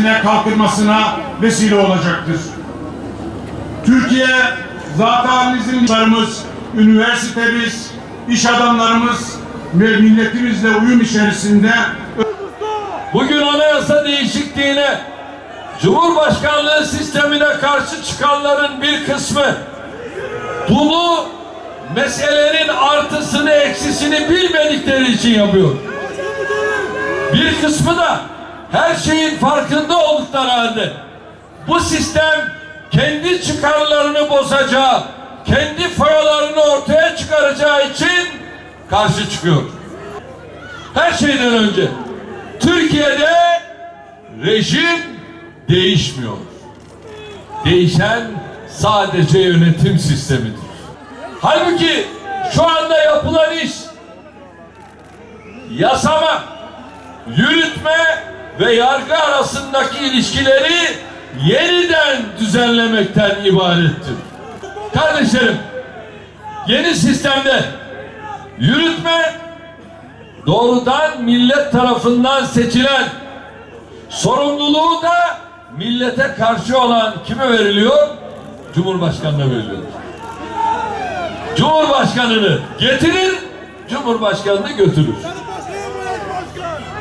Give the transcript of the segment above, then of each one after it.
kalkınmasına vesile olacaktır. Türkiye zat halimizin üniversitemiz, iş adamlarımız ve milletimizle uyum içerisinde bugün anayasa değişikliğine, Cumhurbaşkanlığı sistemine karşı çıkanların bir kısmı bunu meselenin artısını eksisini bilmedikleri için yapıyor. Bir kısmı da her şeyin farkında oldukları halde bu sistem kendi çıkarlarını bozacağı, kendi foyalarını ortaya çıkaracağı için karşı çıkıyor. Her şeyden önce Türkiye'de rejim değişmiyor. Değişen sadece yönetim sistemidir. Halbuki şu anda yapılan iş yasama, yürütme ve yargı arasındaki ilişkileri yeniden düzenlemekten ibarettir. Kardeşlerim, yeni sistemde yürütme doğrudan millet tarafından seçilen, sorumluluğu da millete karşı olan kime veriliyor? Cumhurbaşkanına veriliyor. Cumhurbaşkanını getirir, Cumhurbaşkanını götürür.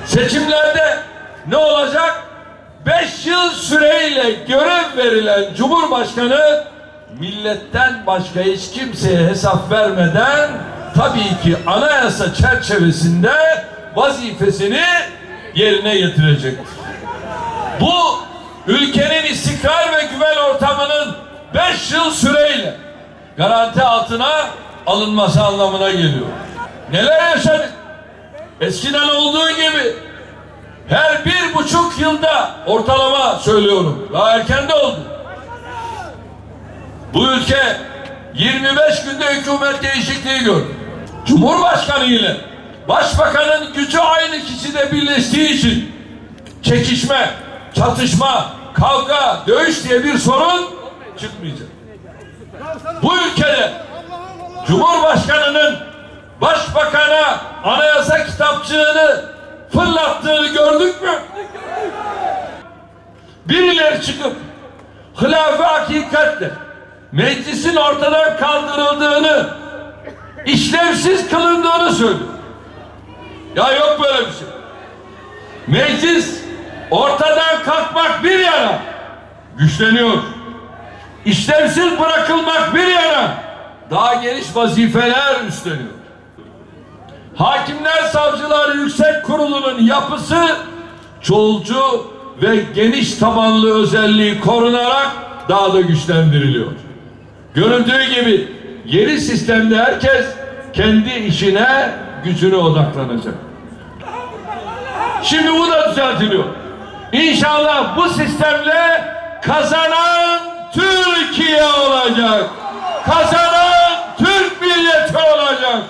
Seçimlerde ne olacak? 5 yıl süreyle görev verilen Cumhurbaşkanı milletten başka hiç kimseye hesap vermeden tabii ki anayasa çerçevesinde vazifesini yerine getirecektir. Bu ülkenin istikrar ve güven ortamının 5 yıl süreyle garanti altına alınması anlamına geliyor. Neler yaşadık? Eskiden olduğu gibi her 1,5 yılda ortalama söylüyorum, daha erken de oldu. Bu ülke 25 günde hükümet değişikliği gördü. Cumhurbaşkanı ile başbakanın gücü aynı kişide birleştiği için çekişme, çatışma, kavga, dövüş diye bir sorun çıkmayacak. Bu ülkede Cumhurbaşkanının başbakana anayasa kitapçığını fırlattığını gördük mü? Birileri çıkıp hilaf-ı hakikatle meclisin ortadan kaldırıldığını, işlevsiz kılındığını söylüyor. Ya yok böyle bir şey. Meclis ortadan kalkmak bir yana güçleniyor. İşlevsiz bırakılmak bir yana daha geniş vazifeler üstleniyor. Hakimler Savcılar Yüksek Kurulu'nun yapısı çoğulcu ve geniş tabanlı özelliği korunarak daha da güçlendiriliyor. Görüldüğü gibi yeni sistemde herkes kendi işine, gücüne odaklanacak. Şimdi bu da düzeltiliyor. İnşallah bu sistemle kazanan Türkiye olacak. Kazanan Türk milleti olacak.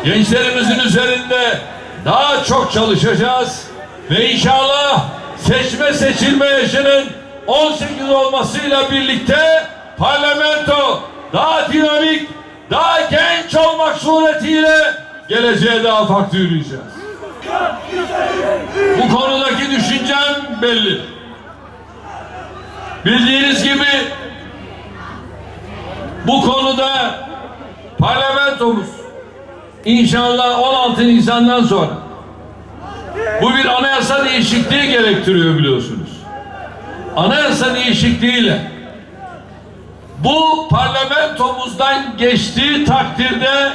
Gençlerimizin üzerinde daha çok çalışacağız ve inşallah seçme seçilme yaşının 18 olmasıyla birlikte parlamento daha dinamik, daha genç olmak suretiyle geleceğe daha farklı yürüyeceğiz. Bu konudaki düşüncem belli. Bildiğiniz gibi bu konuda parlamentomuz İnşallah 16 Nisan'dan sonra bu bir anayasa değişikliği gerektiriyor biliyorsunuz. Anayasa değişikliğiyle bu parlamentomuzdan geçtiği takdirde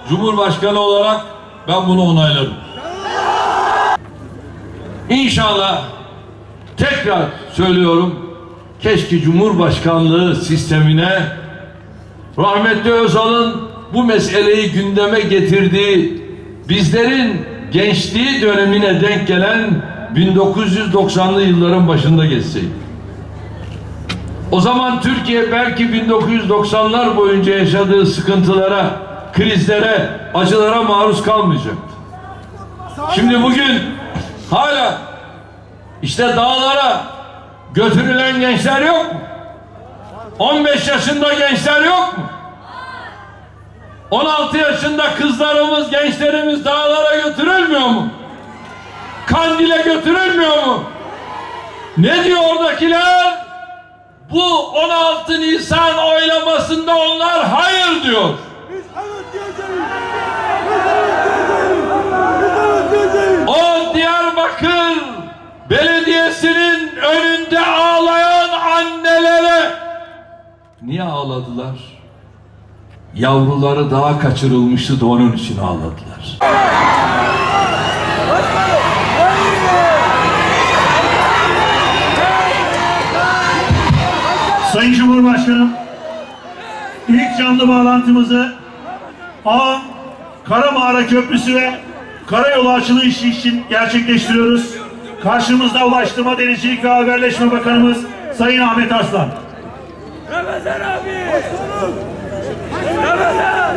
Cumhurbaşkanı olarak ben bunu onayladım. İnşallah tekrar söylüyorum, keşke Cumhurbaşkanlığı sistemine rahmetli Özal'ın bu meseleyi gündeme getirdiği, bizlerin gençliği dönemine denk gelen 1990'lı yılların başında geçseydi. O zaman Türkiye belki 1990'lar boyunca yaşadığı sıkıntılara, krizlere, acılara maruz kalmayacaktı. Şimdi bugün hala işte dağlara götürülen gençler yok mu? 15 yaşında gençler yok mu? 16 yaşında kızlarımız, gençlerimiz dağlara götürülmüyor mu? Kandil'e götürülmüyor mu? Ne diyor oradakiler? Bu 16 Nisan oylamasında onlar hayır diyor. Biz evet diyeceğiz. Biz evet diyeceğiz. O Diyarbakır Belediyesi'nin önünde ağlayan annelere niye ağladılar? Yavruları daha kaçırılmıştı da onun için ağladılar. Sayın Cumhurbaşkanım, ilk canlı bağlantımızı Ağam Karamağara Köprüsü ve Karayolu açılışı için gerçekleştiriyoruz. Karşımızda Ulaştırma, Denizcilik ve Haberleşme Bakanımız Sayın Ahmet Arslan. Ramazan abi. Ramazan.